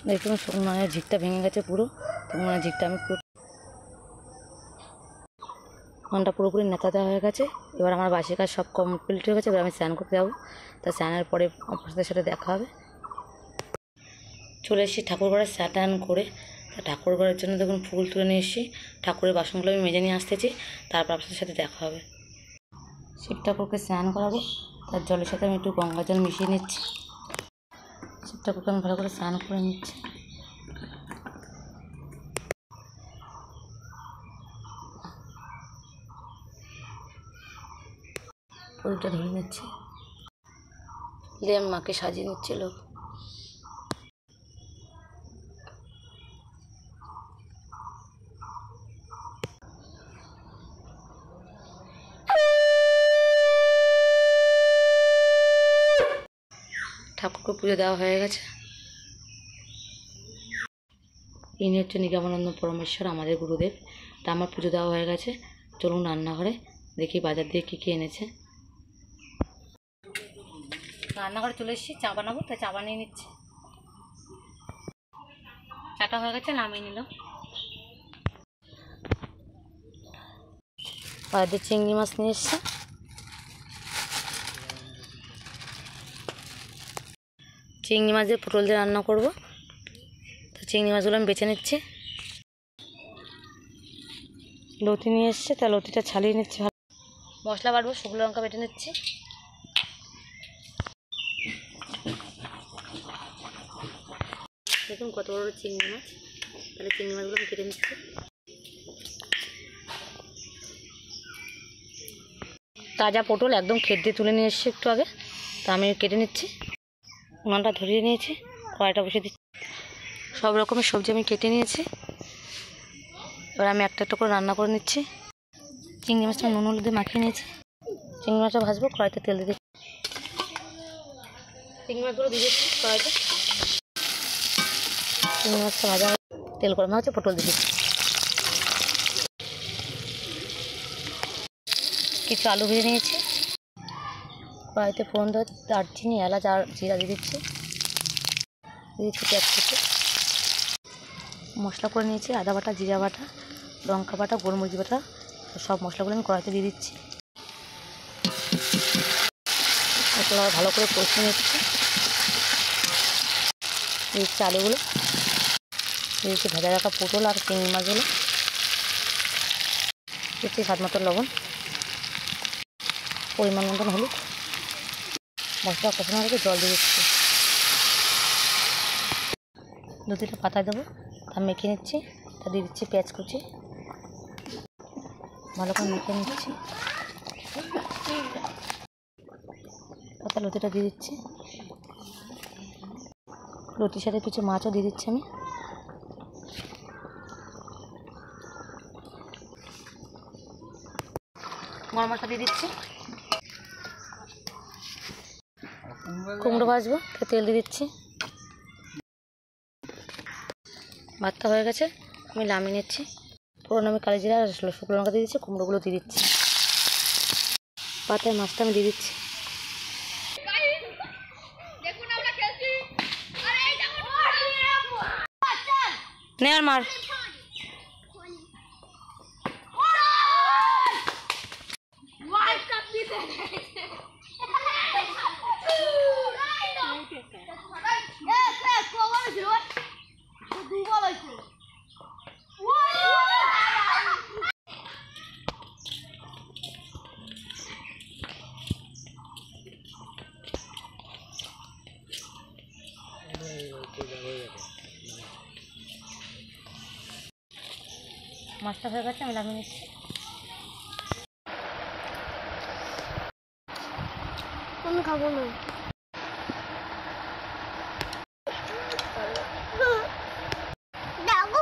দেখুন মানে ঝিকটা ভেঙে গেছে পুরো। তো মানে ঝিকটা আমি পুরো মনটা পুরোপুরি নেতা দেওয়া হয়ে গেছে। এবার আমার বাসি কাজ সব কমপ্লিট হয়ে গেছে। এবার আমি স্নান করতে যাবো। তা স্নানের পরে আপনাদের সাথে দেখা হবে। চলে এসেছি ঠাকুর ঘরে স্নান করে। তা ঠাকুর ঘরের জন্য দেখুন ফুল তুলে নিয়ে এসেছি। ঠাকুরের বাসনগুলো আমি মেজে নিয়ে আসতেছি, তারপর আপনাদের সাথে দেখা হবে। শিব ঠাকুরকে স্নান করাবো, তার জলের সাথে আমি একটু গঙ্গা জল মিশিয়ে নিচ্ছি। শিব ঠাকুরকে আমি ভালো করে স্নান করে নিচ্ছি। ফুলটা ধরে নিচ্ছি, দিয়ে আমি মাকে সাজিয়ে নিচ্ছিল। ঠাকুরকে পুজো দেওয়া হয়ে গেছে। ইনি হচ্ছে নিগমানন্দ পরমেশ্বর, আমাদের গুরুদেব। তা আমার পুজো দেওয়া হয়ে গেছে। চলুন রান্নাঘরে দেখি বাজার দিয়ে কী কী এনেছে। রান্নাঘরে চলে এসেছি, চা বানাবো, তাই চা বানিয়ে নিচ্ছি। চাটা হয়ে গেছে, নামিয়ে নিল। বাজার দিয়ে চিংড়ি মাছ নিয়ে এসছে। চিংড়ি মাছ দিয়ে পটল দিয়ে রান্না করবো। তো চিংড়ি মাছগুলো আমি বেছে নিচ্ছি। লতি নিয়ে এসছে, তা লতিটা ছাড়িয়ে নিচ্ছি। মশলা বাটবো, শুকনো লঙ্কা বেটে নিচ্ছি। দেখুন কত বড় চিংড়ি মাছ। তাহলে চিংড়ি মাছগুলো আমি কেটে নিচ্ছি। তাজা পটল একদম খেত দিয়ে তুলে নিয়ে এসেছি একটু আগে, তা আমি কেটে নিচ্ছি। উনানটা ধরিয়ে নিয়েছি, কড়াইটা বসিয়ে দিচ্ছি। সব রকমের সবজি আমি কেটে নিয়েছি। এবার আমি একটা একটা করে রান্না করে নিচ্ছি। চিংড়ি মাছটা নুন হলুদ দিয়ে মাখিয়ে নিয়েছি। চিংড়ি মাছটা ভাজবো, কড়াইতে তেল দিয়ে দিচ্ছি। চিংড়ি মাছগুলো দিয়ে দিচ্ছি কড়াইতে। চিংড়ি মাছটা ভাজা তেল গরম হচ্ছে, পটল দিয়ে দিচ্ছি। কিছু আলু ভেজে নিয়েছি। কড়াইতে ফোড়ন দিয়ে দারচিনি, এলাচ আর জিরা দিয়ে দিচ্ছি। দিয়ে দিচ্ছি পেঁয়াজ কুচি। মশলা করে নিয়েছি, আদা বাটা, জিরা বাটা, লঙ্কা বাটা, গোলমরিচ বাটা, সব মশলাগুলো আমি কড়াইতে দিয়ে দিচ্ছি। মশলা ভালো করে কষিয়ে নিচ্ছি। দিচ্ছি আলুগুলো, দিচ্ছি ভেজা রাখা পটল আর চিংড়ি মাছগুলো, দিচ্ছি স্বাদ মতো লবণ, পরিমাণ মতন হলুদ। মশলা কষানো রেখে জল দিয়ে দিচ্ছি। দুটো পাতা দেবো, তা মেখে নিচ্ছি। তা দিয়ে দিচ্ছি পেঁয়াজ কুচি, ভালো করে মেখে নিচ্ছি। পাতা লতিটা দিয়ে দিচ্ছি। লতির সাথে কিছু মাছও দিয়ে দিচ্ছি আমি। গরম মশলা দিয়ে দিচ্ছি। কুমড়ো ভাজবো, তেল দিয়ে দিচ্ছি। ভাতটা হয়ে গেছে, আমি নামিয়ে নিচ্ছি। পুরোনো আমি কালি জিরা আর শুকনো লঙ্কা দিয়ে দিচ্ছি। কুমড়োগুলো দিয়ে দিচ্ছি। পাতায় মাছটা আমি দিয়ে দিচ্ছি। নে আর মার। মাছটা হয়ে গেছে, আমি নামিয়ে নিচ্ছি। আমি খাবো না। দেখো